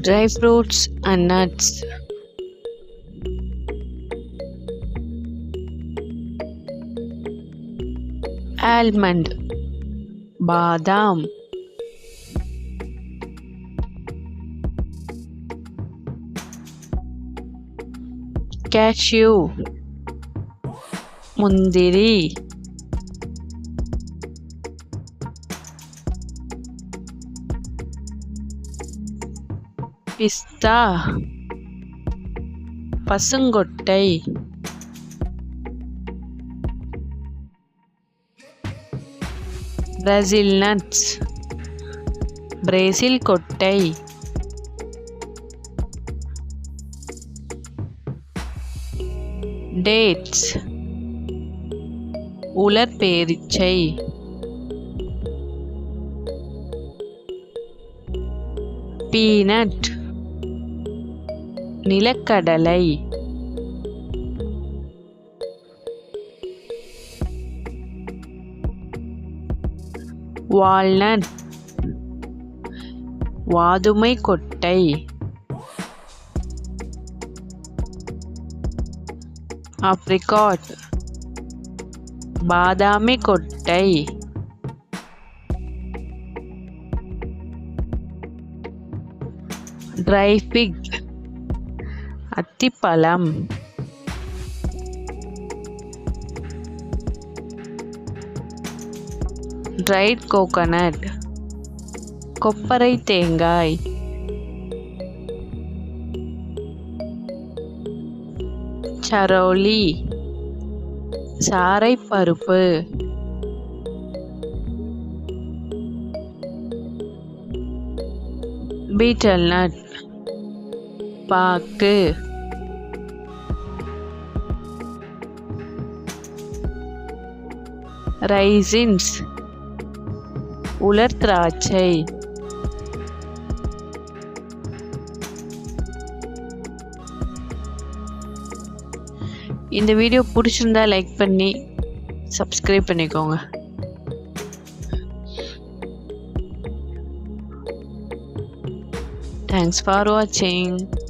Dry fruits and nuts. Almond, badam. Cashew, முந்திரி. பிஸ்தா, பசுங்கொட்டை. Brazil nuts, Brazil கொட்டை. Dates, உலர் பேரீச்சை. Peanut, நிலக்கடலை. வால்நட், வாதுமை கொட்டை. ஆப்ரிகாட், பாதாமி கொட்டை. ட்ரை ஃபிக், அத்திப்பழம். ட்ரைட் கோகனட், கொப்பரை தேங்காய். சரோலி, சாரைப்பருப்பு. பீட்டல் நட், பாக்கு. ரைசின்ஸ், உலர் திராட்சை. இந்த வீடியோ பிடிச்சிருந்தா லைக் பண்ணி சப்ஸ்கிரைப் பண்ணிக்கோங்க. Thanks for watching.